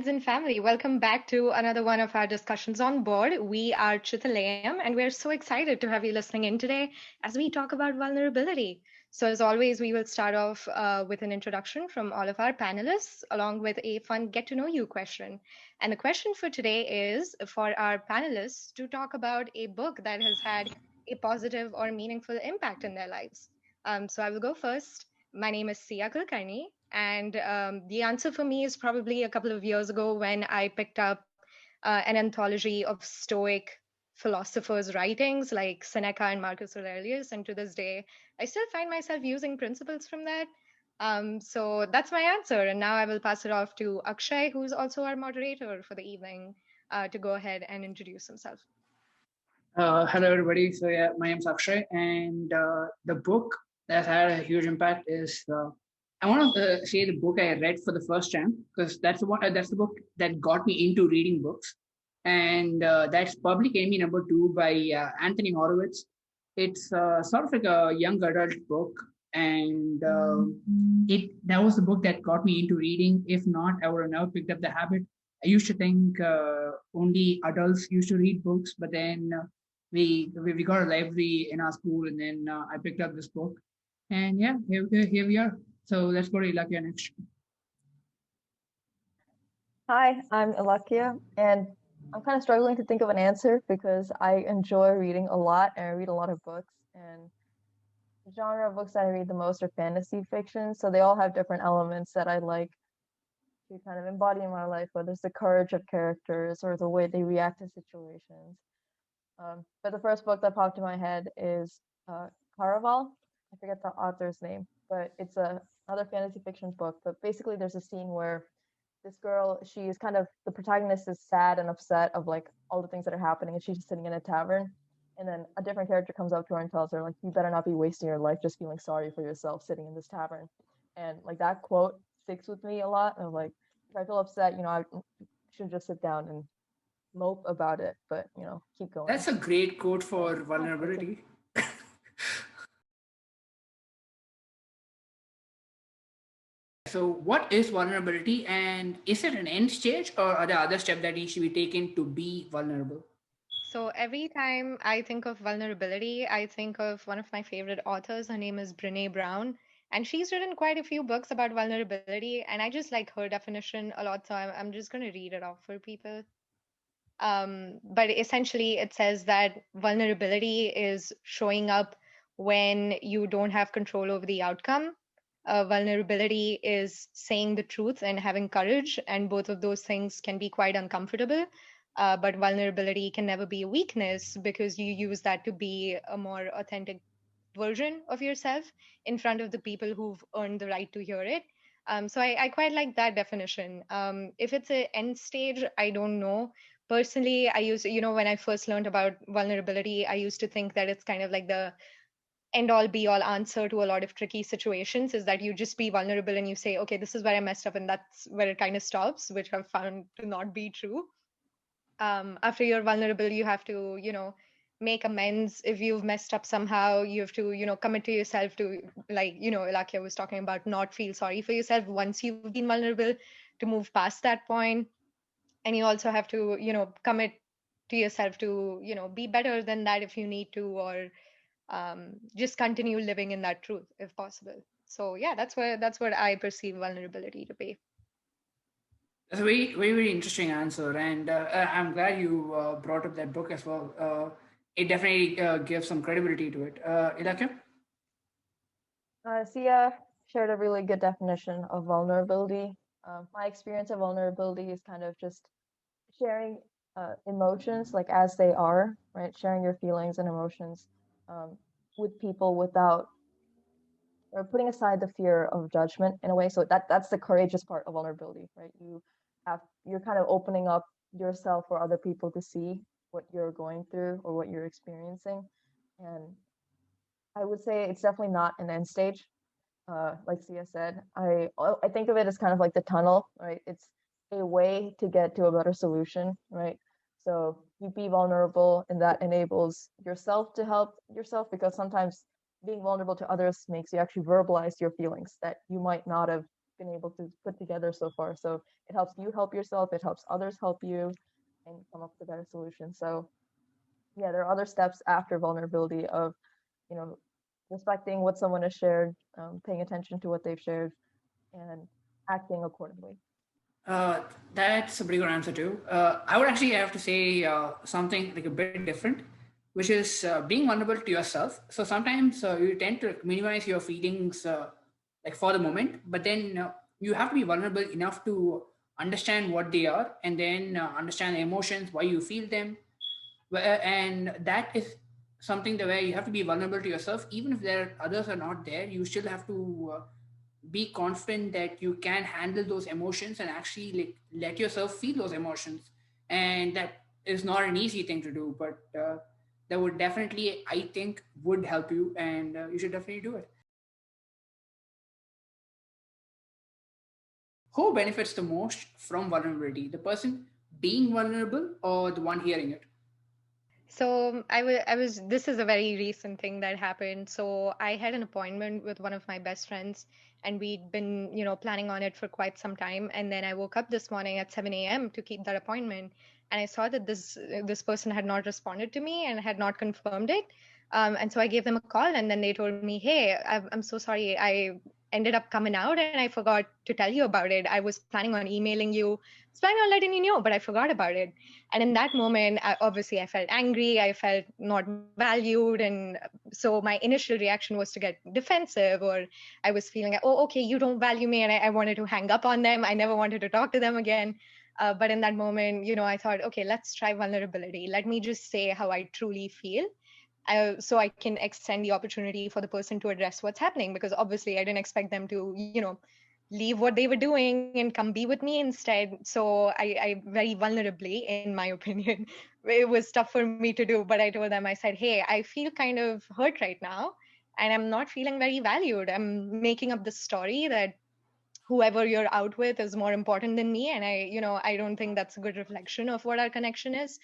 friends and family. Welcome back to another one of our discussions on board. We are Chitalayam, and we're so excited to have you listening in today as we talk about vulnerability. So, as always, we will start off with an introduction from all of our panelists, along with a fun get to know you question. And the question for today is for our panelists to talk about a book that has had a positive or meaningful impact in their lives. So, I will go first. My name is Sia Kulkarni, and the answer for me is probably a couple of years ago when I picked up an anthology of Stoic philosophers' writings like Seneca and Marcus Aurelius. And to this day, I still find myself using principles from that. So that's my answer. And now I will pass it off to Akshay, who's also our moderator for the evening, to go ahead and introduce himself. Hello, everybody. So yeah, my name's Akshay, and the book that had a huge impact is I want to say the book I read for the first time because that's the book that got me into reading books, and that's Public Enemy #2 by Anthony Horowitz. It's sort of like a young adult book, and it that was the book that got me into reading. If not, I would have never picked up the habit. I used to think only adults used to read books, but then we got a library in our school, and then I picked up this book, and yeah, here we are. So let's go to Ilakkiya next. Hi, I'm Ilakkiya, and I'm kind of struggling to think of an answer because I enjoy reading a lot, and I read a lot of books, and the genre of books that I read the most are fantasy fiction, so they all have different elements that I like to kind of embody in my life, whether it's the courage of characters or the way they react to situations. But the first book that popped in my head is Caraval. I forget the author's name, but it's another fantasy fiction book. But basically, there's a scene where this girl, she's kind of the protagonist is sad and upset of like all the things that are happening, and she's just sitting in a tavern. And then a different character comes up to her and tells her like, "You better not be wasting your life just feeling sorry for yourself sitting in this tavern." And like that quote sticks with me a lot. Of like, if I feel upset, I should just sit down and mope about it, but keep going. That's a great quote for vulnerability. So what is vulnerability, and is it an end stage, or are there other steps that should be taken to be vulnerable? So every time I think of vulnerability, I think of one of my favorite authors. Her name is Brene Brown, and she's written quite a few books about vulnerability, and I just like her definition a lot. So I'm just going to read it off for people. But essentially, it says that vulnerability is showing up when you don't have control over the outcome. Vulnerability is saying the truth and having courage, and both of those things can be quite uncomfortable. But vulnerability can never be a weakness because you use that to be a more authentic version of yourself in front of the people who've earned the right to hear it. So I quite like that definition. If it's an end stage, I don't know. Personally, I used, when I first learned about vulnerability, I used to think that it's kind of like the end all be all answer to a lot of tricky situations is that you just be vulnerable and you say, okay, this is where I messed up, and that's where it kind of stops, which I've found to not be true. After you're vulnerable, you have to, make amends if you've messed up somehow. You have to, commit to yourself to, like, Ilakkiya was talking about, not feel sorry for yourself once you've been vulnerable, to move past that point. And you also have to, commit to yourself to, be better than that if you need to, or just continue living in that truth if possible. So yeah, that's what I perceive vulnerability to be. That's a very, very, very interesting answer, and I'm glad you brought up that book as well. It definitely gives some credibility to it. Ilakkiya? Sia shared a really good definition of vulnerability. My experience of vulnerability is kind of just sharing emotions like as they are, right? Sharing your feelings and emotions with people without or putting aside the fear of judgment in a way. So that's the courageous part of vulnerability, right? You're kind of opening up yourself for other people to see what you're going through or what you're experiencing. And I would say it's definitely not an end stage. Like Sia said, I think of it as kind of like the tunnel, right? It's a way to get to a better solution, right? So you be vulnerable, and that enables yourself to help yourself, because sometimes being vulnerable to others makes you actually verbalize your feelings that you might not have been able to put together so far. So it helps you help yourself, it helps others help you, and come up with a better solution. So yeah, there are other steps after vulnerability of, you know, respecting what someone has shared, paying attention to what they've shared, and acting accordingly. Uh, that's a pretty good answer too. I would actually have to say something like a bit different, which is being vulnerable to yourself. So sometimes you tend to like, minimize your feelings like for the moment, but then you have to be vulnerable enough to understand what they are and then understand the emotions, why you feel them, and that is something the way you have to be vulnerable to yourself, even if there others are not there. You still have to be confident that you can handle those emotions and actually like let yourself feel those emotions, and that is not an easy thing to do, but that would definitely, I think, would help you, and you should definitely do it. Who benefits the most from vulnerability, the person being vulnerable or the one hearing it? So this is a very recent thing that happened. So I had an appointment with one of my best friends, and we'd been, planning on it for quite some time. And then I woke up this morning at 7 a.m. to keep that appointment, and I saw that this person had not responded to me and had not confirmed it. And so I gave them a call, and then they told me, "Hey, I'm so sorry. I ended up coming out, and I forgot to tell you about it. I was planning on emailing you, was planning on letting you know, but I forgot about it." And in that moment, obviously I felt angry, I felt not valued, and so my initial reaction was to get defensive, or I was feeling like, oh, okay, you don't value me, and I wanted to hang up on them. I never wanted to talk to them again. But in that moment, I thought, okay, let's try vulnerability. Let me just say how I truly feel, so I can extend the opportunity for the person to address what's happening, because obviously I didn't expect them to, leave what they were doing and come be with me instead. So I very vulnerably, in my opinion, it was tough for me to do, but I told them, I said, hey, I feel kind of hurt right now, and I'm not feeling very valued. I'm making up this story that whoever you're out with is more important than me, and I don't think that's a good reflection of what our connection is.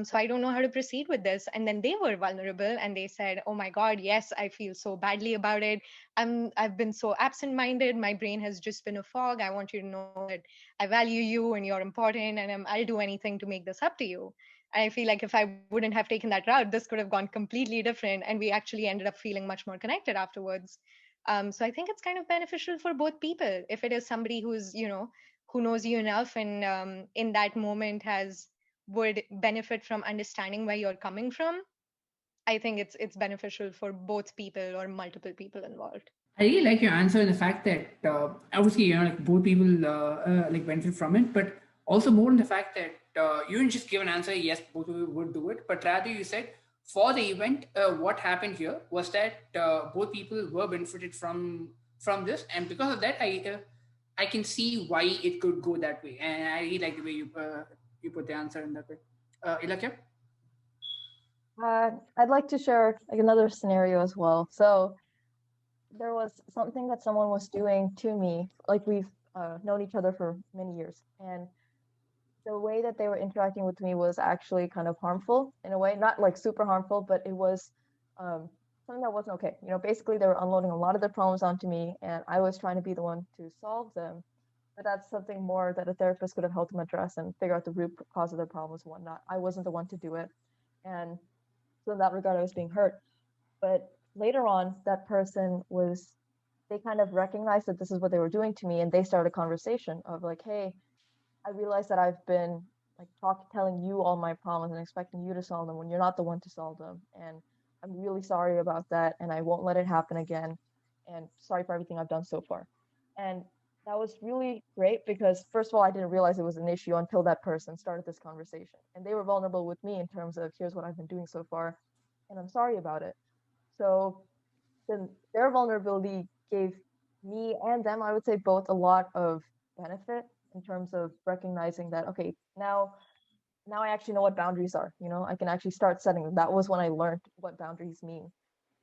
So I don't know how to proceed with this. And then they were vulnerable, and they said, oh my god, yes, I feel so badly about it. I've been so absent-minded, my brain has just been a fog. I want you to know that I value you and you're important, and I'll do anything to make this up to you. And I feel like if I wouldn't have taken that route, this could have gone completely different, and we actually ended up feeling much more connected afterwards. So I think it's kind of beneficial for both people. If it is somebody who's, who knows you enough, and in that moment would benefit from understanding where you're coming from, I think it's beneficial for both people or multiple people involved. I really like your answer and the fact that obviously like both people like benefit from it, but also more in the fact that you didn't just give an answer. Yes, both of you would do it, but rather you said for the event, what happened here was that both people were benefited from this, and because of that, I can see why it could go that way, and I really like the way you put the answer in that way. Ilakkiya? I'd like to share like another scenario as well. So there was something that someone was doing to me. Like we've known each other for many years, and the way that they were interacting with me was actually kind of harmful in a way, not like super harmful, but it was um, something that wasn't okay. Basically they were unloading a lot of their problems onto me, and I was trying to be the one to solve them. But that's something more that a therapist could have helped them address and figure out the root cause of their problems and whatnot. I wasn't the one to do it, and so in that regard, I was being hurt. But later on, that person was, they kind of recognized that this is what they were doing to me, and they started a conversation of like, hey, I realized that I've been like telling you all my problems and expecting you to solve them when you're not the one to solve them. And I'm really sorry about that, and I won't let it happen again. And sorry for everything I've done so far. And that was really great because, first of all, I didn't realize it was an issue until that person started this conversation. And they were vulnerable with me in terms of, here's what I've been doing so far, and I'm sorry about it. So then their vulnerability gave me and them, I would say both, a lot of benefit in terms of recognizing that, okay, now I actually know what boundaries are. I can actually start setting them. That was when I learned what boundaries mean,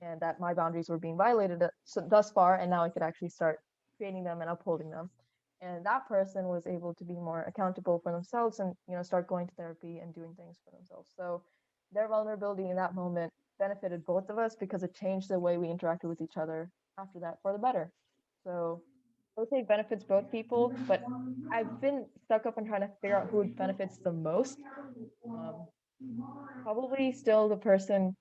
and that my boundaries were being violated thus far, and now I could actually start creating them and upholding them. And that person was able to be more accountable for themselves and start going to therapy and doing things for themselves. So their vulnerability in that moment benefited both of us because it changed the way we interacted with each other after that for the better. So I would say it benefits both people, but I've been stuck up on trying to figure out who it benefits the most. Um, Probably still the person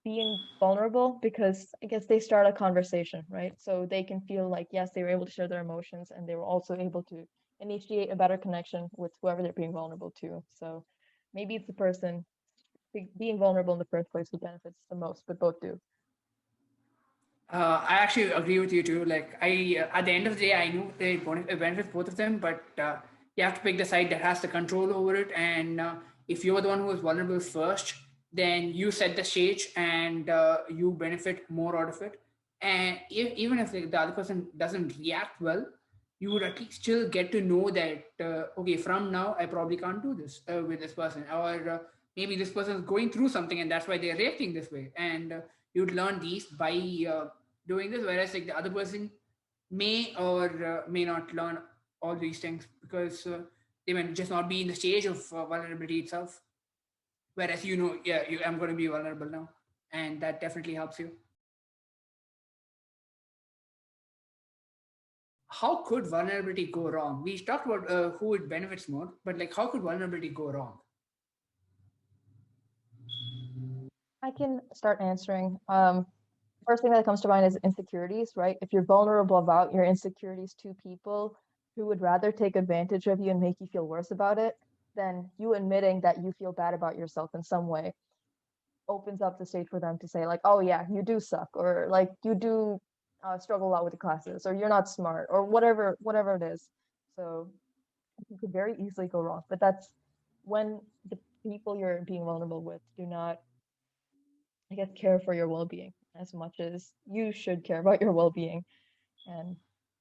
being vulnerable because I guess they start a conversation, right? So they can feel like, yes, they were able to share their emotions and they were also able to initiate a better connection with whoever they're being vulnerable to. So maybe it's the person being vulnerable in the first place who benefits the most, but both do. I actually agree with you too. Like at the end of the day, I knew it benefits both of them, but you have to pick the side that has the control over it. And if you're the one who is vulnerable first, then you set the stage and you benefit more out of it. And even if the other person doesn't react well, you would at least still get to know that okay, from now I probably can't do this with this person, or maybe this person is going through something and that's why they're reacting this way. And you'd learn these by doing this, whereas like the other person may or may not learn all these things because they may just not be in the stage of vulnerability itself, whereas yeah, I'm going to be vulnerable now, and that definitely helps you. How could vulnerability go wrong? We talked about who it benefits more, but like how could vulnerability go wrong? I can start answering. First thing that comes to mind is insecurities, right? If you're vulnerable about your insecurities to people who would rather take advantage of you and make you feel worse about it, then you admitting that you feel bad about yourself in some way opens up the stage for them to say like, oh yeah, you do suck, or like you do struggle a lot with the classes, or you're not smart, or whatever it is. So you could very easily go wrong. But that's when the people you're being vulnerable with do not, I guess, care for your well-being as much as you should care about your well-being, and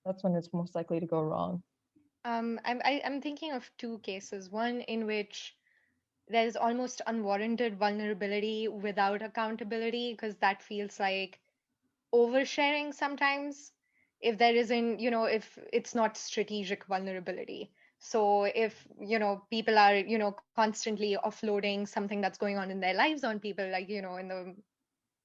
that's when it's most likely to go wrong. I'm thinking of two cases. One in which there's almost unwarranted vulnerability without accountability, because that feels like oversharing sometimes. If there isn't, if it's not strategic vulnerability. So if, people are, constantly offloading something that's going on in their lives on people, like, in the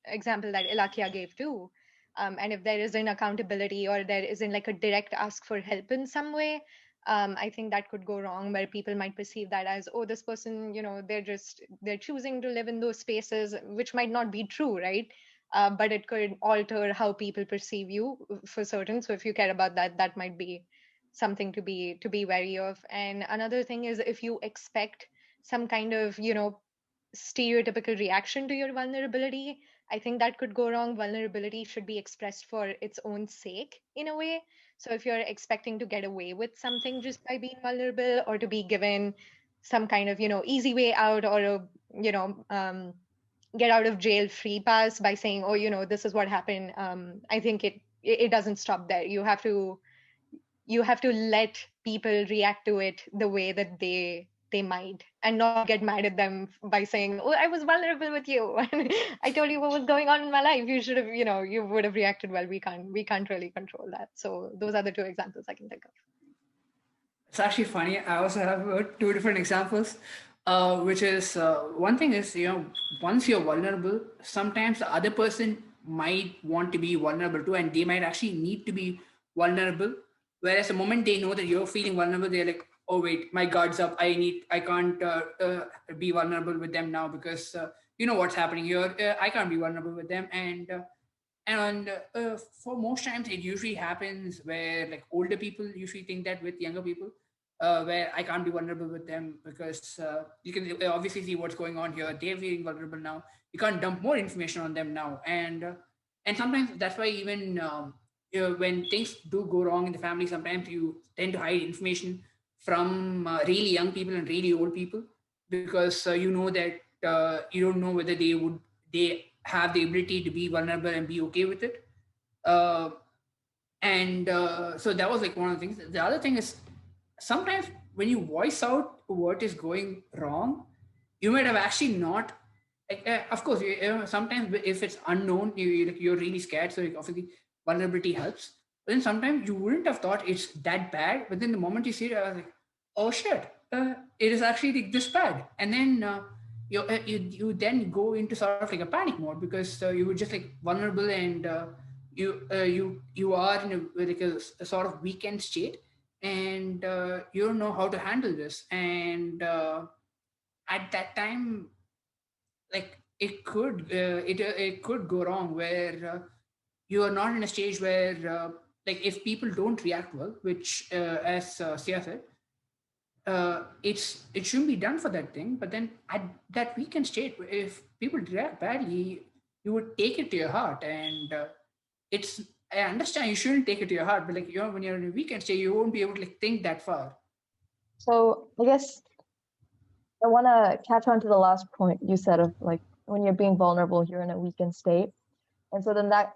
example that Ilakkiya gave too. And if there isn't accountability or there isn't like a direct ask for help in some way, I think that could go wrong, where people might perceive that as, oh, this person, they're choosing to live in those spaces, which might not be true, right? But it could alter how people perceive you for certain. So if you care about that, that might be something to be wary of. And another thing is, if you expect some kind of, stereotypical reaction to your vulnerability, I think that could go wrong. Vulnerability should be expressed for its own sake in a way. So if you're expecting to get away with something just by being vulnerable, or to be given some kind of, easy way out, or a, get out of jail free pass by saying, oh, this is what happened. I think it doesn't stop there. You have to let people react to it the way that they might, and not get mad at them by saying, oh, I was vulnerable with you and I told you what was going on in my life. You should have, you would have reacted well. We can't really control that. So those are the two examples I can think of. It's actually funny. I also have two different examples, which is one thing is, once you're vulnerable, sometimes the other person might want to be vulnerable too, and they might actually need to be vulnerable. Whereas the moment they know that you're feeling vulnerable, they're like, oh wait, my guard's up. I can't be vulnerable with them now because you know what's happening here. I can't be vulnerable with them, and for most times it usually happens where like older people usually think that with younger people, where I can't be vulnerable with them because you can obviously see what's going on here. They're feeling vulnerable now. You can't dump more information on them now, and sometimes that's why even when things do go wrong in the family, sometimes you tend to hide information from really young people and really old people because you know that you don't know whether they have the ability to be vulnerable and be okay with it. Uh, and So that was like one of the things. The other thing is sometimes when you voice out what is going wrong, you might have actually not. Like, of course, sometimes if it's unknown, you're really scared. So like, obviously, vulnerability helps. But then sometimes you wouldn't have thought it's that bad. But then the moment you see it, I was like, oh shit, it is actually like this bad. And then you then go into sort of like a panic mode because you were just like vulnerable and you are in a sort of weekend state, and you don't know how to handle this. And at that time, like it could go wrong, where you are not in a stage where like if people don't react well, which as Sia said, it shouldn't be done for that thing. But then at that weekend state, if people react badly, you would take it to your heart. And it's I understand you shouldn't take it to your heart, but like when you're in a weekend state, you won't be able to like think that far. So I guess I want to catch on to the last point you said of like when you're being vulnerable, you're in a weakened state. And so then that,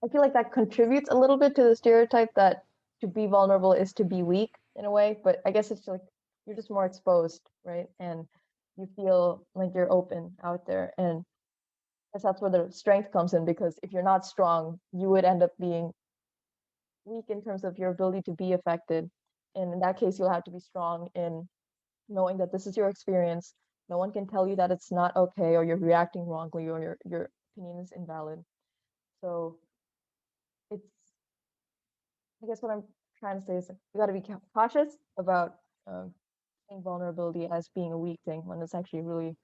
I feel like that contributes a little bit to the stereotype that to be vulnerable is to be weak in a way. But I guess it's like you're just more exposed, right? And you feel like you're open out there. And I guess that's where the strength comes in, because if you're not strong, you would end up being weak in terms of your ability to be affected. And in that case, you'll have to be strong in knowing that this is your experience. No one can tell you that it's not okay, or you're reacting wrongly, or your opinion is invalid. So it's, I guess what I'm trying to say is you got to be cautious about seeing vulnerability as being a weak thing when it's actually really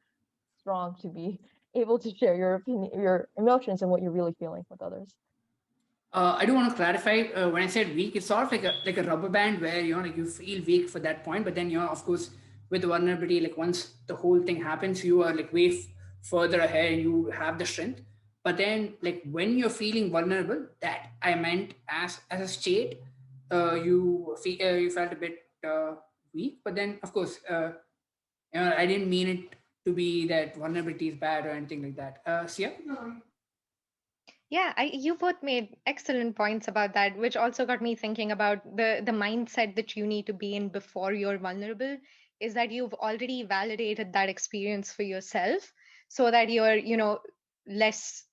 strong to be able to share your opinion, your emotions, and what you're really feeling with others. I do want to clarify, when I said weak, it's sort of like a rubber band where like you feel weak for that point, but then of course with the vulnerability, like once the whole thing happens, you are like way further ahead and you have the strength. But then like when you're feeling vulnerable, that I meant as a state, you felt a bit weak. But then of course, I didn't mean it to be that vulnerability is bad or anything like that. Sia? Yeah, you both made excellent points about that, which also got me thinking about the mindset that you need to be in before you're vulnerable, is that you've already validated that experience for yourself so that you're, less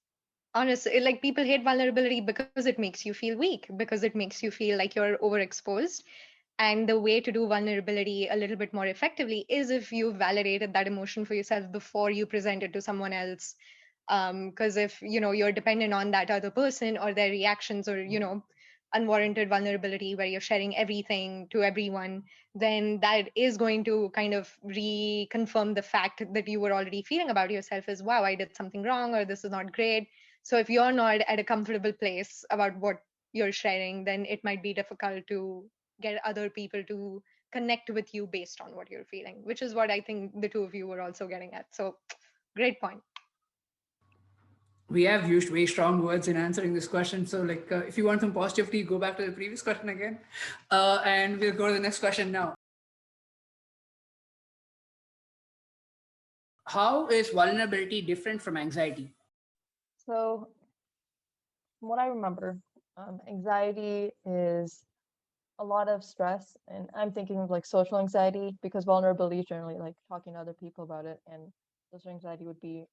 honest. Like people hate vulnerability because it makes you feel weak, because it makes you feel like you're overexposed. And the way to do vulnerability a little bit more effectively is if you validated that emotion for yourself before you present it to someone else. Because if you're dependent on that other person or their reactions, or unwarranted vulnerability where you're sharing everything to everyone, then that is going to kind of reconfirm the fact that you were already feeling about yourself as, wow, I did something wrong, or this is not great. So if you're not at a comfortable place about what you're sharing, then it might be difficult to get other people to connect with you based on what you're feeling, which is what I think the two of you were also getting at. So great point. We have used way strong words in answering this question. So, like, if you want some positivity, go back to the previous question again, and we'll go to the next question now. How is vulnerability different from anxiety? So, from what I remember, anxiety is a lot of stress, and I'm thinking of like social anxiety, because vulnerability is generally like talking to other people about it, and social anxiety would be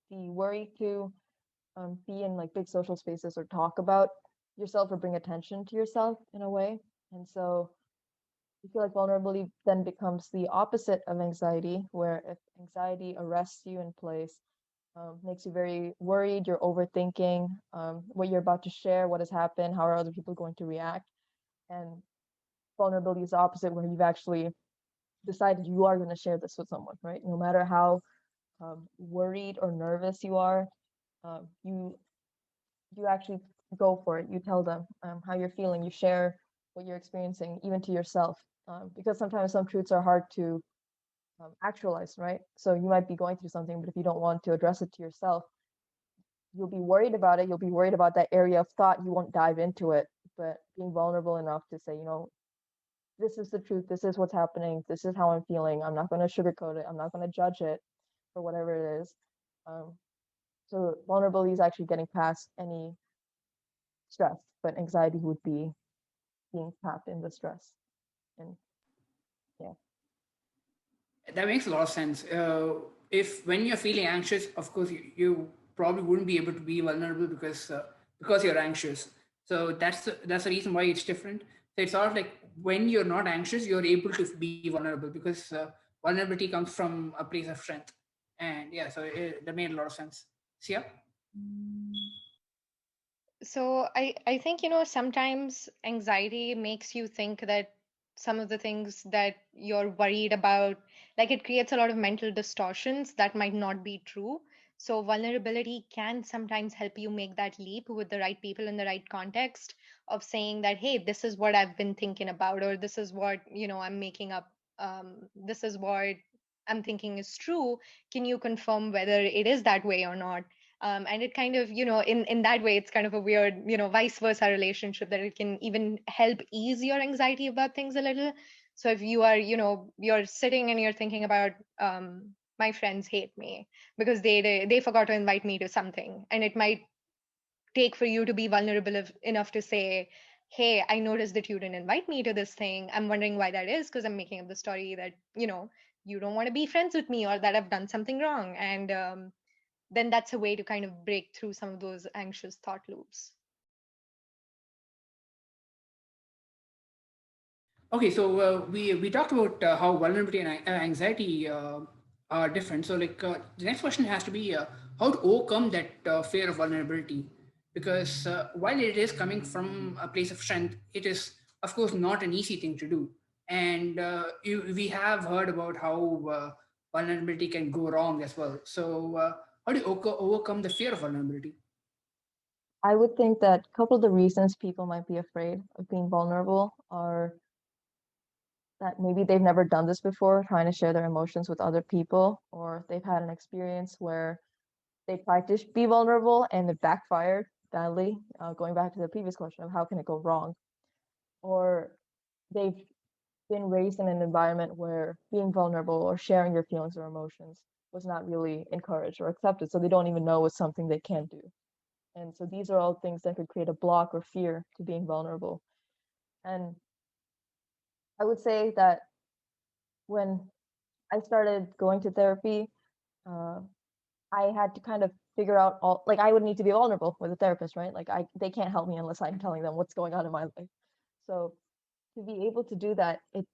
the worry to be in like big social spaces or talk about yourself or bring attention to yourself in a way. And so I feel like vulnerability then becomes the opposite of anxiety, where if anxiety arrests you in place, makes you very worried, you're overthinking what you're about to share, what has happened, how are other people going to react. And vulnerability is the opposite, where you've actually decided you are going to share this with someone, right? No matter how worried or nervous you are, you actually go for it. You tell them how you're feeling. You share what you're experiencing, even to yourself, because sometimes some truths are hard to actualize, right? So you might be going through something, but if you don't want to address it to yourself, you'll be worried about it. You'll be worried about that area of thought. You won't dive into it. But being vulnerable enough to say, this is the truth. This is what's happening. This is how I'm feeling. I'm not going to sugarcoat it. I'm not going to judge it for whatever it is. Um, so vulnerability is actually getting past any stress, but anxiety would be being trapped in the stress. And yeah. That makes a lot of sense. If when you're feeling anxious, of course, you probably wouldn't be able to be vulnerable because you're anxious. So that's the reason why it's different. So it's sort of like when you're not anxious, you're able to be vulnerable, because vulnerability comes from a place of strength. And yeah, so that made a lot of sense. Sia? So I think, sometimes anxiety makes you think that some of the things that you're worried about, like it creates a lot of mental distortions that might not be true. So vulnerability can sometimes help you make that leap with the right people in the right context of saying that, hey, this is what I've been thinking about, or this is what, I'm making up. This is what I'm thinking is true. Can you confirm whether it is that way or not? And it kind of, in that way, it's kind of a weird, vice versa relationship that it can even help ease your anxiety about things a little. So if you are, you're sitting and you're thinking about, my friends hate me because they forgot to invite me to something, and it might take for you to be vulnerable enough to say, hey, I noticed that you didn't invite me to this thing. I'm wondering why that is, because I'm making up the story that, you don't want to be friends with me, or that I've done something wrong. And then that's a way to kind of break through some of those anxious thought loops. Okay, so we talked about how vulnerability and anxiety are different. So like the next question has to be how to overcome that fear of vulnerability, because while it is coming from a place of strength, it is of course not an easy thing to do. And we have heard about how vulnerability can go wrong as well. So how do you overcome the fear of vulnerability? I would think that a couple of the reasons people might be afraid of being vulnerable are that maybe they've never done this before, trying to share their emotions with other people, or they've had an experience where they tried to be vulnerable and it backfired badly. Going back to the previous question of how can it go wrong, or they've been raised in an environment where being vulnerable or sharing your feelings or emotions was not really encouraged or accepted, so they don't even know it's something they can do. And so these are all things that could create a block or fear to being vulnerable. And I would say that when I started going to therapy, uh, I had to kind of figure out all, like, I would need to be vulnerable with a therapist, right? Like they can't help me unless I'm telling them what's going on in my life. So to be able to do that, it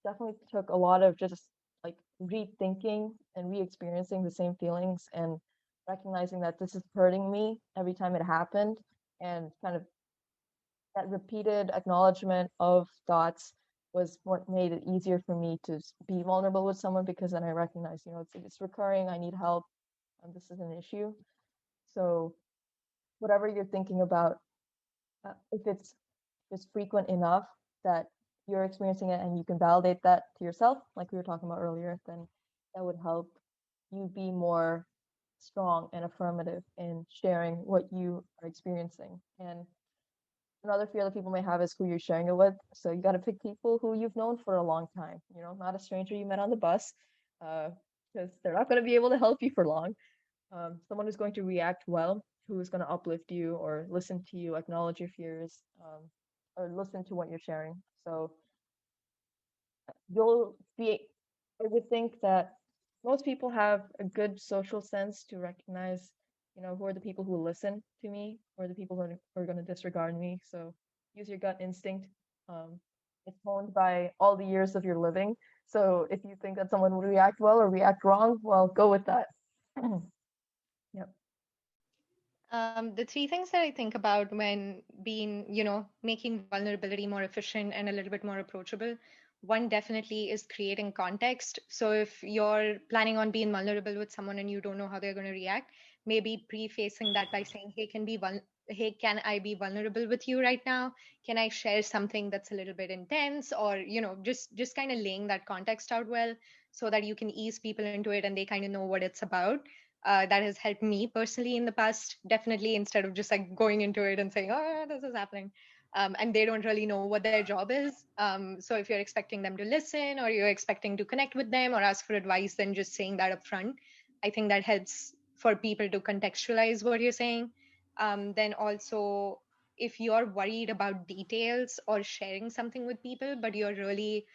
definitely took a lot of just like rethinking and re-experiencing the same feelings and recognizing that this is hurting me every time it happened, and kind of that repeated acknowledgement of thoughts was what made it easier for me to be vulnerable with someone, because then I recognize, it's recurring, I need help, and this is an issue. So whatever you're thinking about, if it's just frequent enough that you're experiencing it and you can validate that to yourself, like we were talking about earlier, then that would help you be more strong and affirmative in sharing what you are experiencing. And another fear that people may have is who you're sharing it with. So you got to pick people who you've known for a long time, not a stranger you met on the bus, because they're not going to be able to help you for long. Someone who's going to react well, who is going to uplift you or listen to you, acknowledge your fears, or listen to what you're sharing. So you'll be, I would think that most people have a good social sense to recognize, who are the people who will listen to me, or the people who are going to disregard me. So use your gut instinct. It's honed by all the years of your living. So if you think that someone will react well or react wrong, well, go with that. Yep. The three things that I think about when being, making vulnerability more efficient and a little bit more approachable. One definitely is creating context. So if you're planning on being vulnerable with someone and you don't know how they're going to react, maybe prefacing that by saying, hey, can I be vulnerable with you right now? Can I share something that's a little bit intense? Or, just kind of laying that context out well so that you can ease people into it and they kind of know what it's about. That has helped me personally in the past, definitely, instead of just like going into it and saying, oh, this is happening. And they don't really know what their job is. So if you're expecting them to listen, or you're expecting to connect with them or ask for advice, then just saying that up front, I think that helps for people to contextualize what you're saying. Then also, if you're worried about details or sharing something with people, but you're really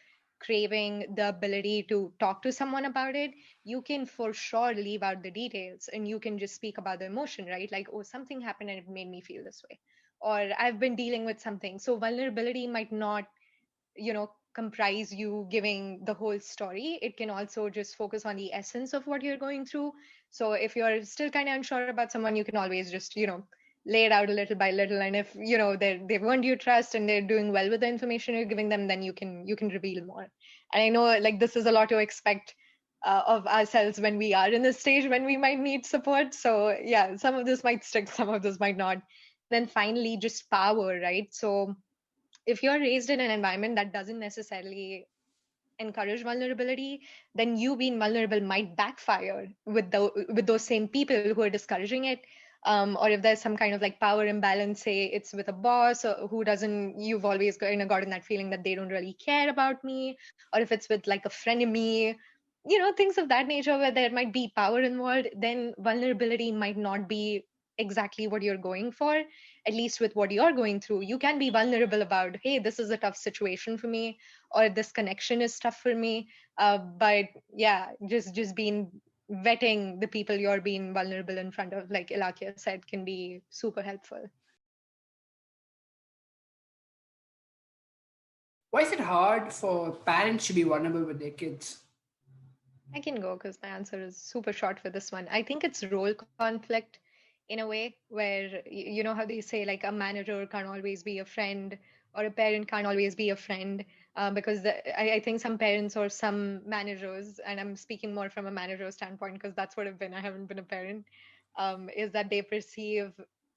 craving the ability to talk to someone about it, you can for sure leave out the details and you can just speak about the emotion, right? Like, oh, something happened and it made me feel this way, or I've been dealing with something. So vulnerability might not, comprise you giving the whole story. It can also just focus on the essence of what you're going through. So if you're still kind of unsure about someone, you can always just, lay it out a little by little. And if they've earned your trust and they're doing well with the information you're giving them, then you can reveal more. And I know like this is a lot to expect of ourselves when we are in this stage when we might need support. So yeah, some of this might stick, some of this might not. Then finally, just power, right? So if you're raised in an environment that doesn't necessarily encourage vulnerability, then you being vulnerable might backfire with those same people who are discouraging it. Or if there's some kind of like power imbalance, say it's with a boss or who doesn't, you've always gotten that feeling that they don't really care about me, or if it's with like a frenemy, things of that nature where there might be power involved, then vulnerability might not be exactly what you're going for. At least with what you're going through, you can be vulnerable about, hey, this is a tough situation for me, or this connection is tough for me. But yeah, just being vetting the people you're being vulnerable in front of, like Ilakkiya said, can be super helpful. Why is it hard for parents to be vulnerable with their kids? I can go because my answer is super short for this one. I think it's role conflict in a way where you know how they say like a manager can't always be a friend or a parent can't always be a friend, because I think some parents or some managers, and I'm speaking more from a manager standpoint because that's what I've been. I haven't been a parent. Is that they perceive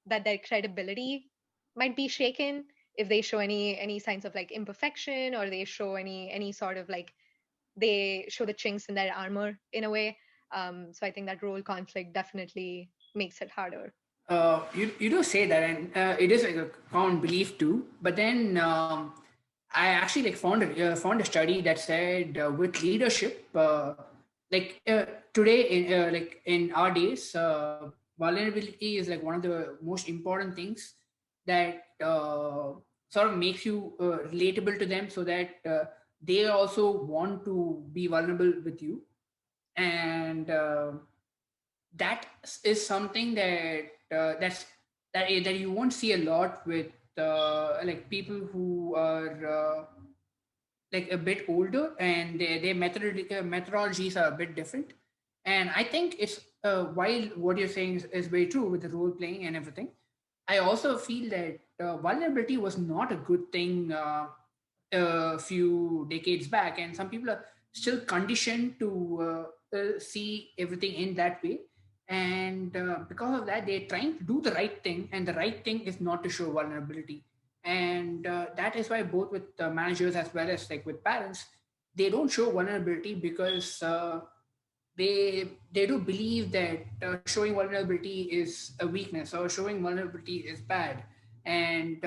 that their credibility might be shaken if they show any signs of like imperfection, or they show any sort of like, they show the chinks in their armor in a way. So I think that role conflict definitely makes it harder. You do say that, and it is like a common belief too. But then I actually like found a study that said with leadership, today in our days, vulnerability is like one of the most important things that sort of makes you relatable to them, so that they also want to be vulnerable with you. And that is something that you won't see a lot with like people who are like a bit older, and their methodologies are a bit different. And I think it's while what you're saying is very true with the role playing and everything, I also feel that vulnerability was not a good thing a few decades back, and some people are still conditioned to see everything in that way. And because of that, they're trying to do the right thing, and the right thing is not to show vulnerability. And that is why both with managers as well as like with parents, they don't show vulnerability because they do believe that showing vulnerability is a weakness, or showing vulnerability is bad. And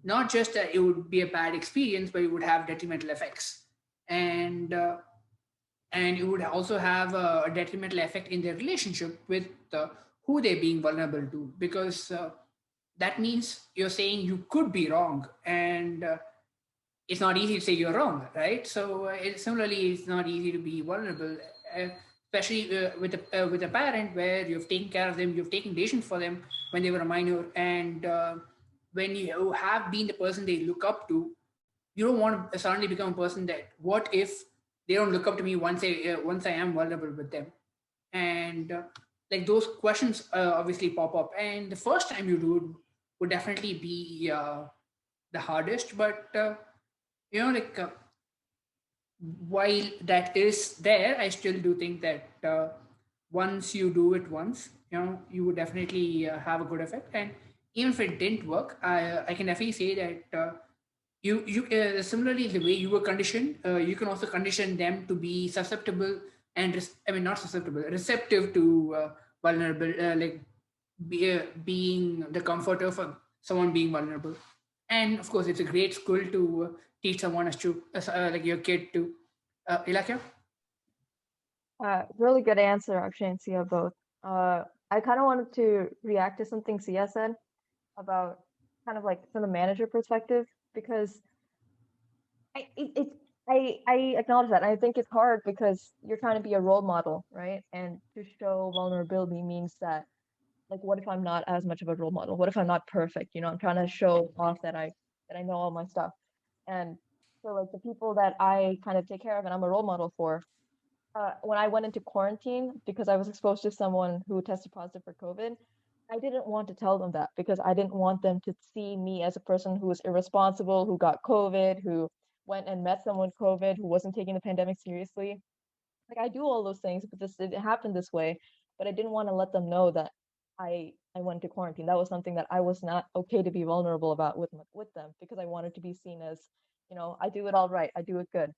not just that it would be a bad experience, but it would have detrimental effects. And and it would also have a detrimental effect in their relationship with who they're being vulnerable to, because that means you're saying you could be wrong. And it's not easy to say you're wrong, right? So similarly, it's not easy to be vulnerable, uh, especially with a parent where you've taken care of them, you've taken decisions for them when they were a minor. And when you have been the person they look up to, you don't want to suddenly become a person that, what if they don't look up to me once I am vulnerable with them? And like those questions obviously pop up, and the first time you do it would definitely be the hardest. But like while that is there, I still do think that once you do it once, you would definitely have a good effect. And even if it didn't work, I can definitely say that you similarly the way you were conditioned, you can also condition them to be susceptible and I mean not susceptible, receptive to vulnerable, being the comforter for someone being vulnerable. And of course, it's a great skill to teach someone as to like your kid to. Ilakkiya? Really good answer, Akshay and Sia both. I kind of wanted to react to something Sia said about kind of like from the manager perspective, because I it, it I acknowledge that. And I think it's hard because you're trying to be a role model, right? And to show vulnerability means that, like, what if I'm not as much of a role model? What if I'm not perfect? I'm trying to show off that I know all my stuff. And so like the people that I kind of take care of and I'm a role model for, when I went into quarantine because I was exposed to someone who tested positive for COVID, I didn't want to tell them that because I didn't want them to see me as a person who was irresponsible, who got COVID, who went and met someone with COVID, who wasn't taking the pandemic seriously. Like I do all those things, but this it happened this way. But I didn't want to let them know that I went to quarantine. That was something that I was not okay to be vulnerable about with them because I wanted to be seen as, I do it all right, I do it good,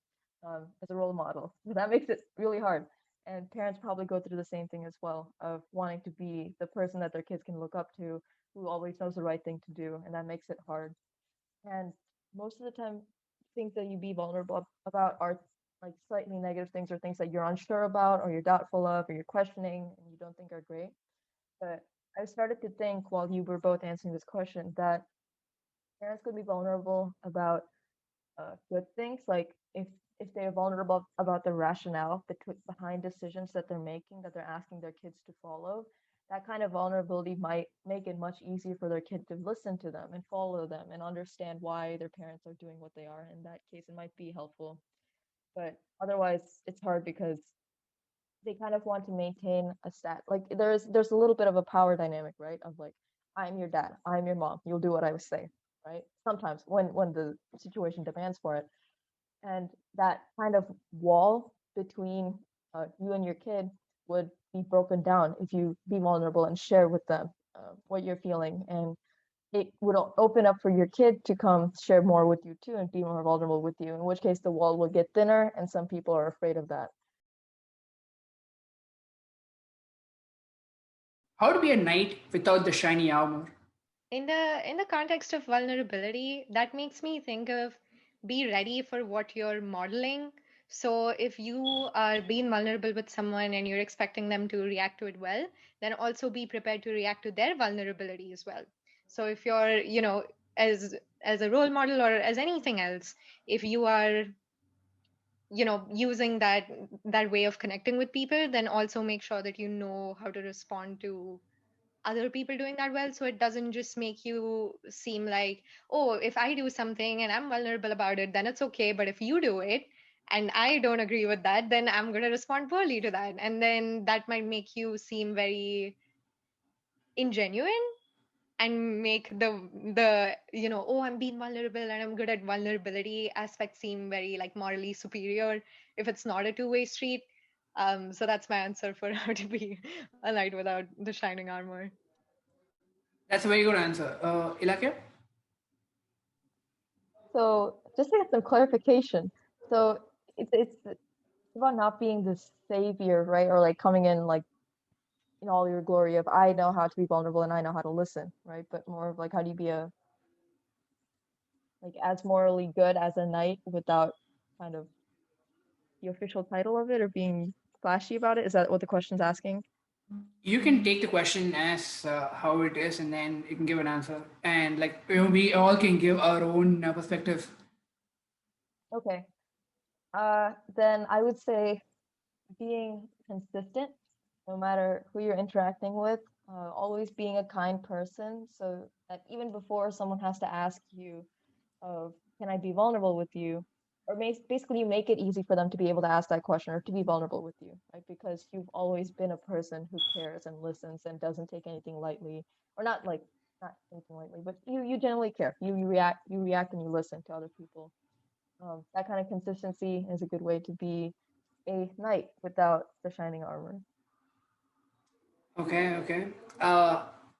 as a role model. So that makes it really hard. And parents probably go through the same thing as well of wanting to be the person that their kids can look up to, who always knows the right thing to do, and that makes it hard. And most of the time, things that you be vulnerable about are like slightly negative things or things that you're unsure about or you're doubtful of or you're questioning and you don't think are great. But I started to think while you were both answering this question that parents could be vulnerable about good things, like if they're vulnerable about the rationale behind decisions that they're making that they're asking their kids to follow. That kind of vulnerability might make it much easier for their kid to listen to them and follow them and understand why their parents are doing what they are. In that case, it might be helpful, but otherwise it's hard because they kind of want to maintain a like there's a little bit of a power dynamic, right, of like, I'm your dad, I'm your mom, you'll do what I say, right? Sometimes when the situation demands for it. And that kind of wall between you and your kid would be broken down if you be vulnerable and share with them what you're feeling, and it would open up for your kid to come share more with you too and be more vulnerable with you, in which case the wall will get thinner, and some people are afraid of that. How to be a knight without the shiny armor? In the context of vulnerability, that makes me think of be ready for what you're modeling. So if you are being vulnerable with someone and you're expecting them to react to it well, then also be prepared to react to their vulnerability as well. So if you're, as a role model or as anything else, if you are, using that way of connecting with people, then also make sure that you know how to respond to other people doing that well, so it doesn't just make you seem like, oh, if I do something and I'm vulnerable about it, then it's okay, but if you do it and I don't agree with that, then I'm going to respond poorly to that, and then that might make you seem very ingenuine and make the oh, I'm being vulnerable and I'm good at vulnerability aspect seem very like morally superior if it's not a two-way street. So that's my answer for how to be a knight without the shining armor. That's a very good answer. Ilakkiya? So just to get some clarification, so it's about not being the savior, right? Or like coming in like in all your glory of I know how to be vulnerable and I know how to listen, right? But more of like how do you be a like as morally good as a knight without kind of the official title of it or being flashy about it? Is that what the question's asking? You can take the question as how it is, and then you can give an answer. And like we all can give our own perspective. Okay. Then I would say being consistent, no matter who you're interacting with, always being a kind person, so that even before someone has to ask you of can I be vulnerable with you, or basically you make it easy for them to be able to ask that question or to be vulnerable with you, right? Because you've always been a person who cares and listens and doesn't take anything lightly, or not anything lightly, but you generally care. You react and you listen to other people. That kind of consistency is a good way to be a knight without the shining armor. Okay, okay.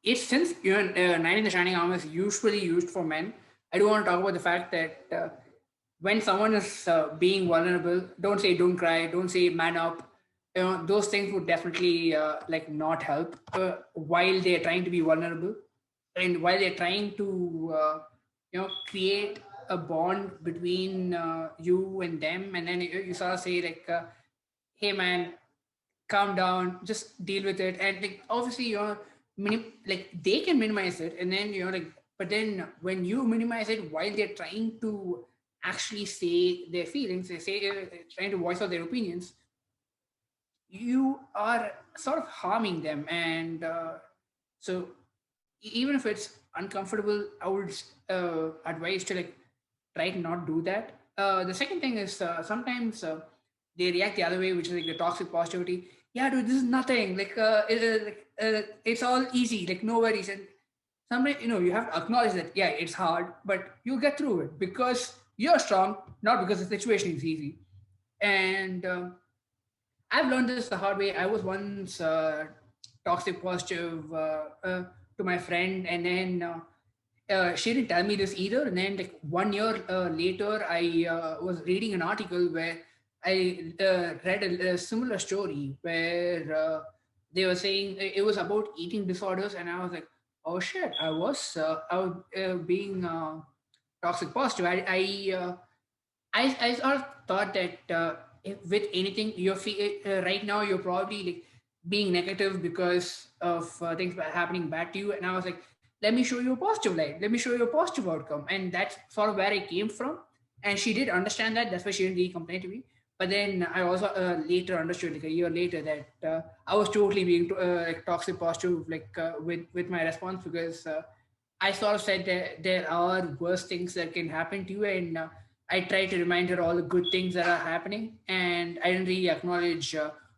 It's since knight in the shining armor is usually used for men. I do want to talk about the fact that when someone is being vulnerable, don't say don't cry, don't say man up. Those things would definitely like not help while they're trying to be vulnerable, and while they're trying to create a bond between you and them, and then you sort of say like, hey man, calm down, just deal with it. And like obviously like they can minimize it, and then like, but then when you minimize it while they're trying to actually say their feelings, they say trying to voice out their opinions, you are sort of harming them. And so even if it's uncomfortable, I would advise to like try to not do that. The second thing is sometimes they react the other way, which is like the toxic positivity. Yeah, dude, this is nothing. It's all easy. Like no worries. And sometimes you have to acknowledge that yeah, it's hard, but you'll get through it because you're strong, not because the situation is easy. And I've learned this the hard way. I was once toxic positive to my friend, and then she didn't tell me this either. And then, like 1 year later, I was reading an article where I read a similar story where they were saying it was about eating disorders, and I was like, "Oh shit!" I was being toxic positive. I sort of thought that with anything right now, you're probably like being negative because of things happening bad to you. And I was like, let me show you a positive light. Let me show you a positive outcome. And that's sort of where I came from. And she did understand that. That's why she didn't really complain to me. But then I also later understood, like a year later, that I was totally being like toxic positive, like with my response because I sort of said that there are worse things that can happen to you, and I try to remind her all the good things that are happening, and I didn't really acknowledge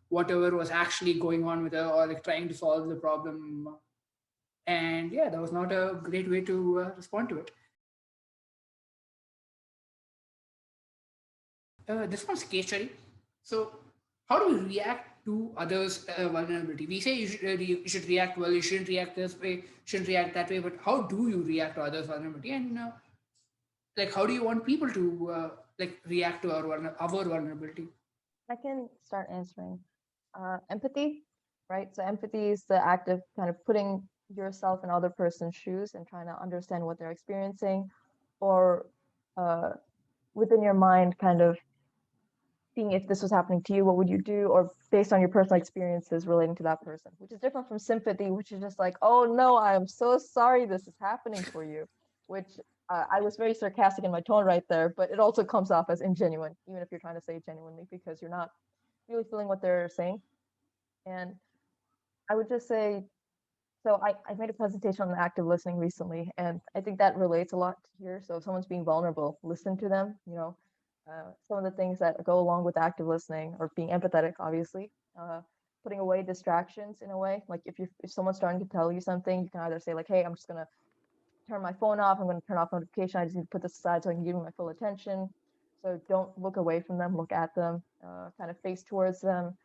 whatever was actually going on with her or like trying to solve the problem. And yeah, that was not a great way to respond to it. This one's case study. So, how do we react to others' vulnerability? We say you should react well, you shouldn't react this way, shouldn't react that way, but how do you react to others' vulnerability? And like, how do you want people to like react to our vulnerability? I can start answering. Empathy, right? So empathy is the act of kind of putting yourself in other person's shoes and trying to understand what they're experiencing, or uh, within your mind, kind of seeing if this was happening to you, what would you do, or based on your personal experiences relating to that person, which is different from sympathy, which is just like, oh no, I'm so sorry this is happening for you, which I was very sarcastic in my tone right there, but it also comes off as ingenuine, even if you're trying to say it genuinely, because you're not really feeling what they're saying. And I would just say, so I made a presentation on active listening recently, and I think that relates a lot here. So if someone's being vulnerable, listen to them. Some of the things that go along with active listening, or being empathetic, obviously, putting away distractions in a way. Like if someone's starting to tell you something, you can either say like, "Hey, I'm just gonna turn my phone off. I'm gonna turn off notification. I just need to put this aside so I can give you my full attention." So don't look away from them. Look at them. Kind of face towards them.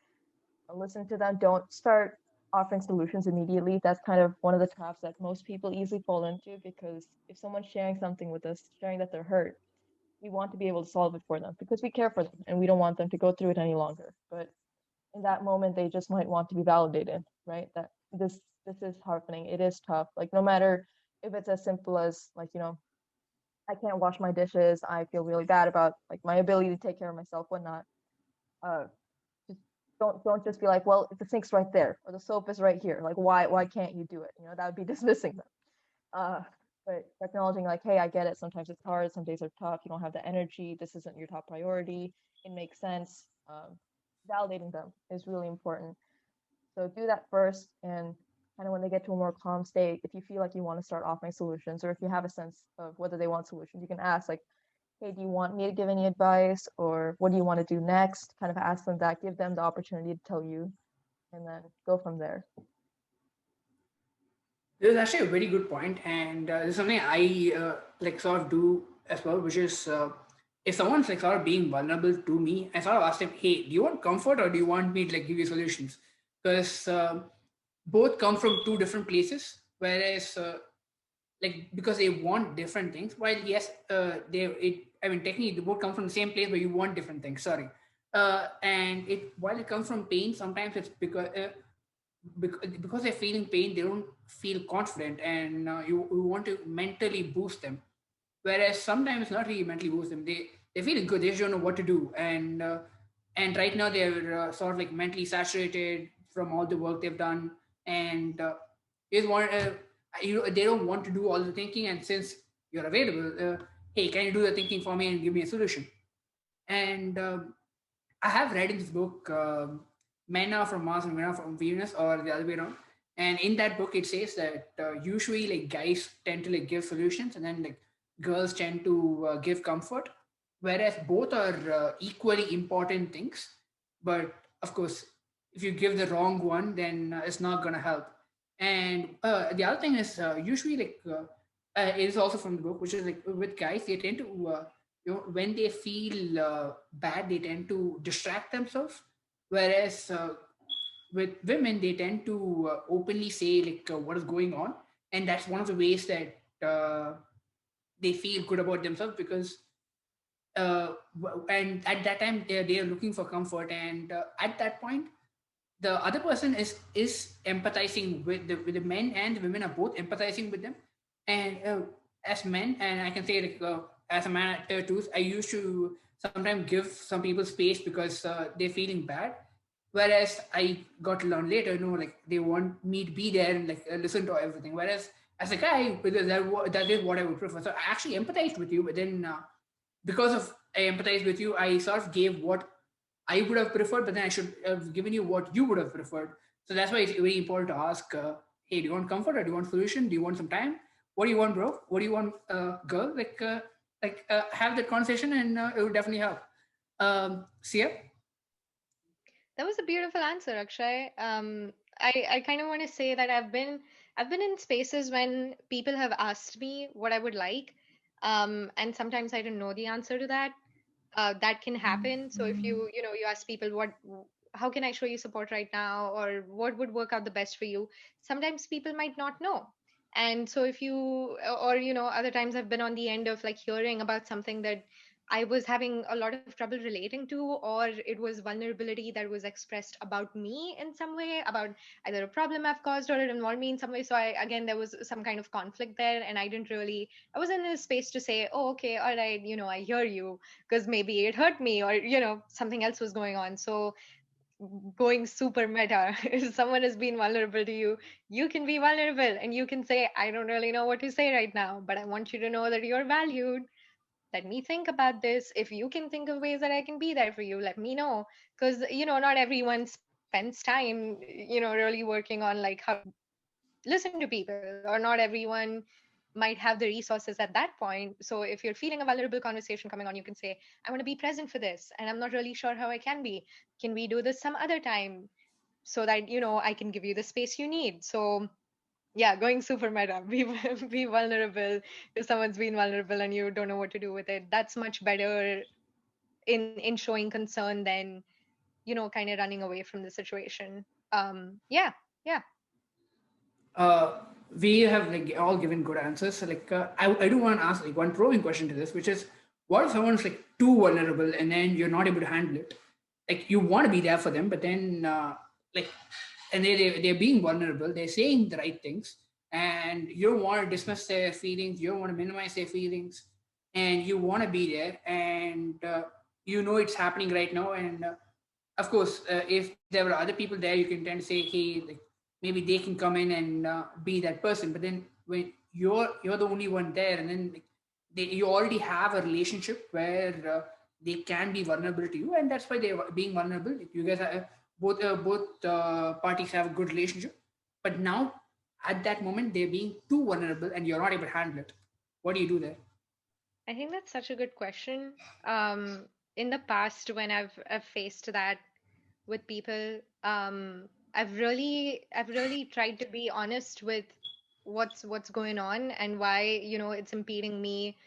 Listen to them. Don't start offering solutions immediately. That's kind of one of the traps that most people easily fall into, because if someone's sharing something with us, sharing that they're hurt, we want to be able to solve it for them because we care for them and we don't want them to go through it any longer. But in that moment, they just might want to be validated, right? That this is happening. It is tough. Like no matter if it's as simple as like, I can't wash my dishes. I feel really bad about like my ability to take care of myself, whatnot. Uh, just don't just be like, well, the sink's right there or the soap is right here. Like why can't you do it? That would be dismissing them. Uh, but acknowledging like, hey, I get it. Sometimes it's hard. Some days are tough. You don't have the energy. This isn't your top priority. It makes sense. Validating them is really important. So do that first, and kind of when they get to a more calm state, if you feel like you want to start offering solutions, or if you have a sense of whether they want solutions, you can ask like, hey, do you want me to give any advice, or what do you want to do next? Kind of ask them that, give them the opportunity to tell you, and then go from there. This is actually a very good point, and this is something I like sort of do as well, which is if someone's like sort of being vulnerable to me, I sort of ask them, "Hey, do you want comfort or do you want me to like give you solutions?" Because both come from two different places. Whereas, like because they want different things. While yes, I mean, technically they both come from the same place, but you want different things. Sorry, and it while it comes from pain, sometimes it's because they're feeling pain, they don't feel confident, and you want to mentally boost them. Whereas sometimes not really mentally boost them. They're feeling good. They just don't know what to do, and right now they're sort of like mentally saturated from all the work they've done, and they want they don't want to do all the thinking. And since you're available, hey, can you do the thinking for me and give me a solution? And I have read in this book, Men Are from Mars and Women Are from Venus, or the other way around. And in that book, it says that usually like guys tend to like give solutions, and then like girls tend to give comfort, whereas both are equally important things. But of course, if you give the wrong one, then it's not going to help. And the other thing is usually it is also from the book, which is like with guys, they tend to when they feel bad, they tend to distract themselves, whereas with women, they tend to openly say what is going on, and that's one of the ways that they feel good about themselves, because and at that time they are looking for comfort, and at that point the other person is empathizing with the men, and the women are both empathizing with them. And as men, and I can say as a man at 32, I used to sometimes give some people space because they're feeling bad, whereas I got to learn later, like they want me to be there and listen to everything, whereas as a guy, that is what I would prefer. So I actually empathized with you, but then because of I empathize with you, I sort of gave what I would have preferred, but then I should have given you what you would have preferred. So that's why it's very important to ask, hey, do you want comfort or do you want solution? Do you want some time? What do you want, bro? What do you want, girl? Have that conversation, and it would definitely help. Sia? That was a beautiful answer, Akshay. I kind of want to say that I've been in spaces when people have asked me what I would like, and sometimes I didn't know the answer to that. That can happen. So if you ask people how can I show you support right now, or what would work out the best for you, sometimes people might not know. And so if you, or other times I've been on the end of like hearing about something that I was having a lot of trouble relating to, or it was vulnerability that was expressed about me in some way, about either a problem I've caused or it involved me in some way. So again, there was some kind of conflict there, and I wasn't in a space to say, oh, okay, all right, I hear you, because maybe it hurt me, or something else was going on. So going super meta, if someone has been vulnerable to you, you can be vulnerable and you can say, I don't really know what to say right now, but I want you to know that you're valued. Let me think about this. If you can think of ways that I can be there for you, let me know. Because not everyone spends time really working on like how to listen to people, or not everyone might have the resources at that point. So if you're feeling a vulnerable conversation coming on, you can say, I want to be present for this and I'm not really sure how I can be. Can we do this some other time, so that I can give you the space you need? So yeah, going super meta, be vulnerable. If someone's been vulnerable and you don't know what to do with it, that's much better in showing concern than kind of running away from the situation. Yeah, yeah. uh, we have all given good answers. So I do want to ask one probing question to this, which is, what if someone's too vulnerable and then you're not able to handle it? Like you want to be there for them, but then like, and they're being vulnerable. They're saying the right things, and you don't want to dismiss their feelings. You don't want to minimize their feelings, and you want to be there, and it's happening right now, and of course, if there were other people there, you can tend to say, hey, maybe they can come in and be that person. But then when you're the only one there, and then you already have a relationship where they can be vulnerable to you, and that's why they're being vulnerable. You guys are both parties have a good relationship, but now at that moment they're being too vulnerable, and you're not able to handle it. What do you do there? I think that's such a good question. In the past, when I've faced that with people, I've really tried to be honest with what's going on and why it's impeding me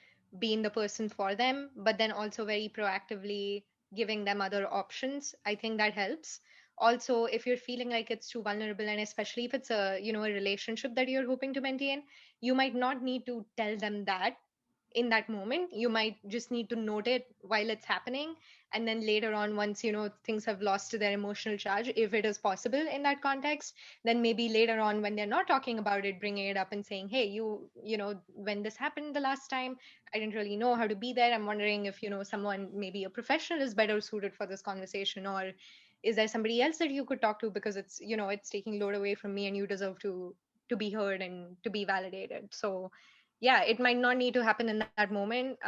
being the person for them, but then also very proactively giving them other options. I think that helps. Also, if you're feeling like it's too vulnerable, and especially if it's a relationship that you're hoping to maintain, you might not need to tell them that in that moment. You might just need to note it while it's happening, and then later on, once things have lost their emotional charge, if it is possible in that context, then maybe later on when they're not talking about it, bringing it up and saying, hey, when this happened the last time, I didn't really know how to be there. I'm wondering if someone, maybe a professional, is better suited for this conversation, or is there somebody else that you could talk to, because it's taking load away from me and you deserve to be heard and to be validated. So yeah, it might not need to happen in that moment.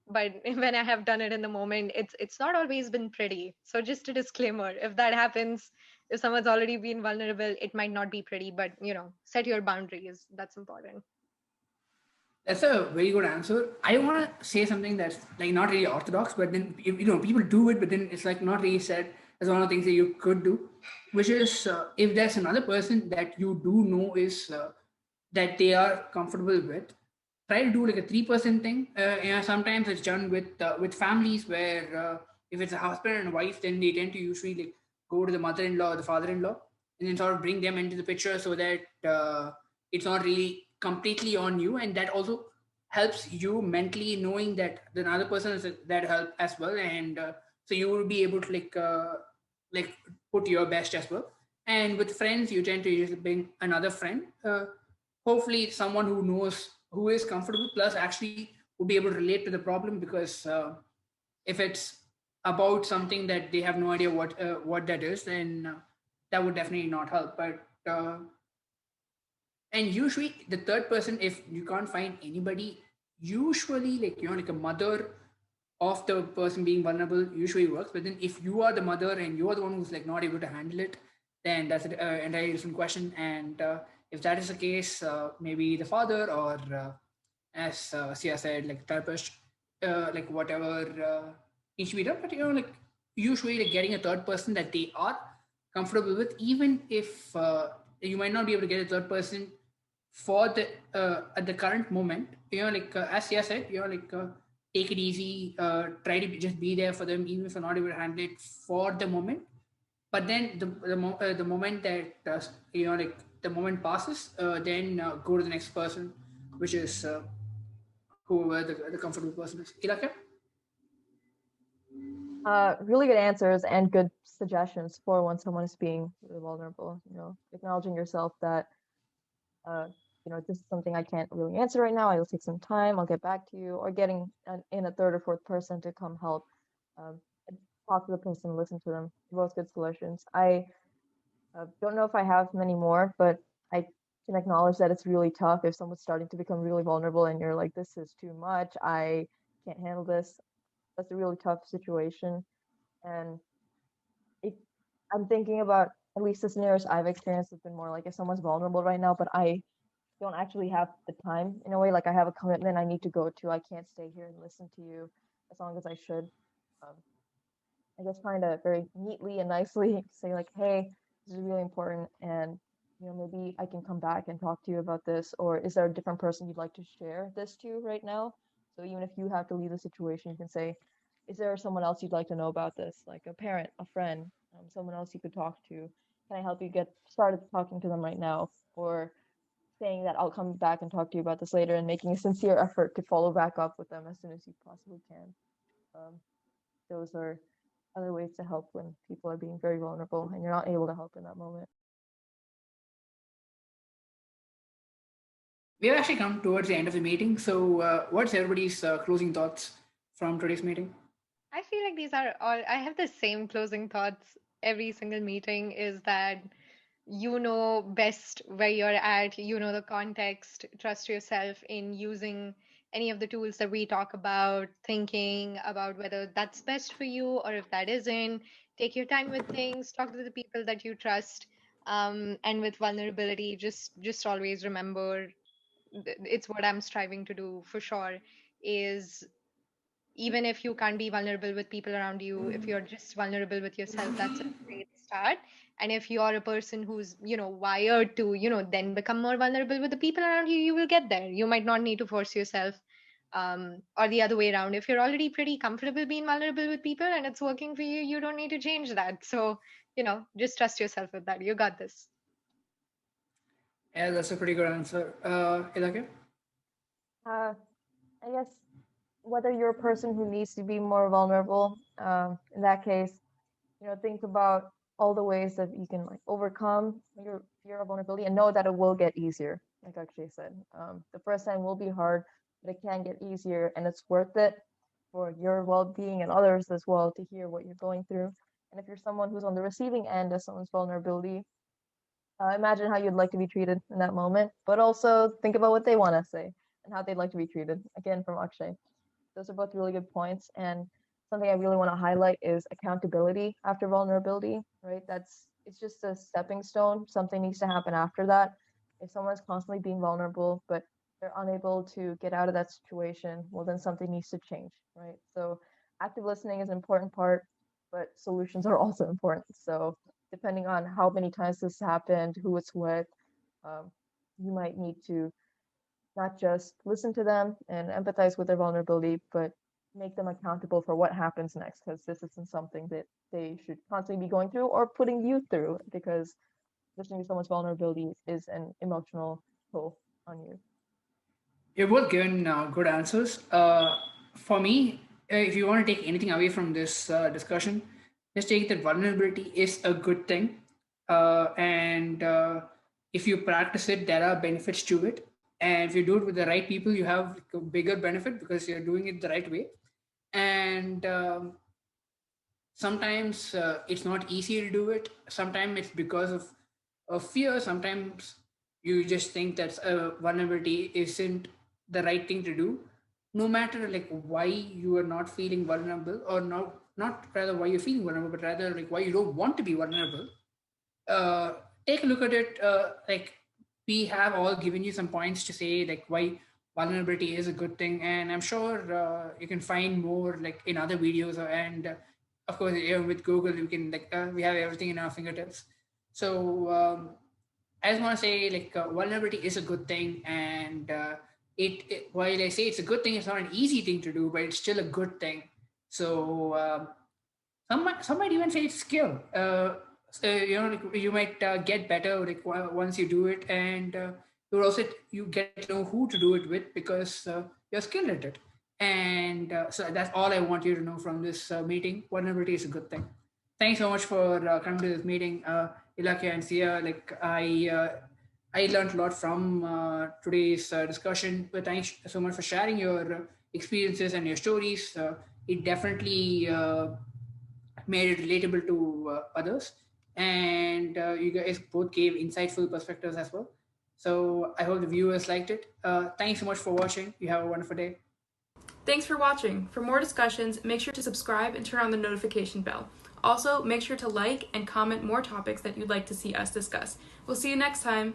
But when I have done it in the moment, it's not always been pretty. So just a disclaimer, if that happens, if someone's already been vulnerable, it might not be pretty, but set your boundaries. That's important. That's a very good answer. I want to say something that's like not really orthodox, but then people do it, but then it's like not really said as one of the things that you could do, which is if there's another person that you do know is that they are comfortable with, try to do like a 3% thing. Sometimes it's done with families where if it's a husband and a wife, then they tend to usually like go to the mother-in-law or the father-in-law, and then sort of bring them into the picture so that it's not really completely on you, and that also helps you mentally knowing that the other person is that help as well, and so you will be able to like put your best as well. And with friends, you tend to usually bring another friend. Hopefully someone who knows, who is comfortable, plus actually would be able to relate to the problem, because if it's about something that they have no idea what that is, then that would definitely not help. But and usually the third person, if you can't find anybody, usually like like a mother of the person being vulnerable usually works. But then if you are the mother and you are the one who's like not able to handle it, then that's an entirely different question. And if that is the case, maybe the father, or as Sia said, like therapist, like whatever needs to be done. But like usually like getting a third person that they are comfortable with, even if you might not be able to get a third person for the at the current moment, like as Sia said, take it easy, try to just be there for them, even if you're not able to handle it for the moment. But then the moment that like the moment passes, then go to the next person, which is whoever the comfortable person is. Ilakkiya? Really good answers and good suggestions for when someone is being really vulnerable. Acknowledging yourself that uh, this is something I can't really answer right now. I'll take some time. I'll get back to you, or getting in a third or fourth person to come help. And talk to the person, listen to them. Both good solutions. I don't know if I have many more, but I can acknowledge that it's really tough if someone's starting to become really vulnerable and you're like, this is too much. I can't handle this. That's a really tough situation. And if I'm thinking about, at least the scenarios I've experienced have been more like, if someone's vulnerable right now, but I don't actually have the time, in a way, like I have a commitment I need to go to. I can't stay here and listen to you as long as I should. Um, I guess trying to very neatly and nicely say like, hey, this is really important, and maybe I can come back and talk to you about this, or is there a different person you'd like to share this to right now? So even if you have to leave the situation, you can say, is there someone else you'd like to know about this, like a parent, a friend, someone else you could talk to? Can I help you get started talking to them right now? Or saying that I'll come back and talk to you about this later, and making a sincere effort to follow back up with them as soon as you possibly can. Um, those are other ways to help when people are being very vulnerable and you're not able to help in that moment. We have actually come towards the end of the meeting. So, what's everybody's closing thoughts from today's meeting? I feel like these are all, I have the same closing thoughts every single meeting, is that you know best where you're at, you know the context, trust yourself in using any of the tools that we talk about, thinking about whether that's best for you or if that isn't. Take your time with things, talk to the people that you trust. And with vulnerability, just always remember, it's what I'm striving to do for sure, is even if you can't be vulnerable with people around you, if you're just vulnerable with yourself, that's a great start. And if you're a person who's wired to then become more vulnerable with the people around you, you will get there. You might not need to force yourself. Or the other way around, if you're already pretty comfortable being vulnerable with people and it's working for you, you don't need to change that. So just trust yourself with that. You got this. Yeah, that's a pretty good answer. Ilakkiya? Uh, I guess whether you're a person who needs to be more vulnerable, in that case, think about all the ways that you can like overcome your fear of vulnerability, and know that it will get easier. Like Akshay said, the first time will be hard, but it can get easier, and it's worth it for your well-being and others as well to hear what you're going through. And if you're someone who's on the receiving end of someone's vulnerability, imagine how you'd like to be treated in that moment, but also think about what they want to say and how they'd like to be treated. Again, from Akshay. Those are both really good points. And something I really want to highlight is accountability after vulnerability, right? It's just a stepping stone. Something needs to happen after that. If someone's constantly being vulnerable, but they're unable to get out of that situation, well, then something needs to change, right? So active listening is an important part, but solutions are also important. So depending on how many times this happened, who it's with, um, you might need to not just listen to them and empathize with their vulnerability, but make them accountable for what happens next, because this isn't something that they should constantly be going through or putting you through, because listening to someone's vulnerability is an emotional toll on you. You've both given good answers. For me, if you want to take anything away from this discussion, just take that vulnerability is a good thing. And if you practice it, there are benefits to it. And if you do it with the right people, you have like a bigger benefit because you're doing it the right way. And sometimes it's not easy to do it. Sometimes it's because of fear. Sometimes you just think that vulnerability isn't the right thing to do, no matter like why you are not feeling vulnerable, or not rather why you're feeling vulnerable, but rather like why you don't want to be vulnerable. uh, Take a look at it. Like, we have all given you some points to say like why vulnerability is a good thing, and I'm sure you can find more like in other videos, and of course, with Google, you can like we have everything in our fingertips. So I just want to say like vulnerability is a good thing, and while I say it's a good thing, it's not an easy thing to do, but it's still a good thing. So some might even say it's skill. So, like, you might get better like once you do it, and you get to know who to do it with because you're skilled at it. And so that's all I want you to know from this meeting. Vulnerability is a good thing. Thanks so much for coming to this meeting, Ilakkiya and Sia. Like I learned a lot from today's discussion. But thanks so much for sharing your experiences and your stories. It definitely made it relatable to others, and you guys both gave insightful perspectives as well. So I hope the viewers liked it. Thanks so much for watching. You have a wonderful day. Thanks for watching. For more discussions, make sure to subscribe and turn on the notification bell. Also, make sure to like and comment more topics that you'd like to see us discuss. We'll see you next time.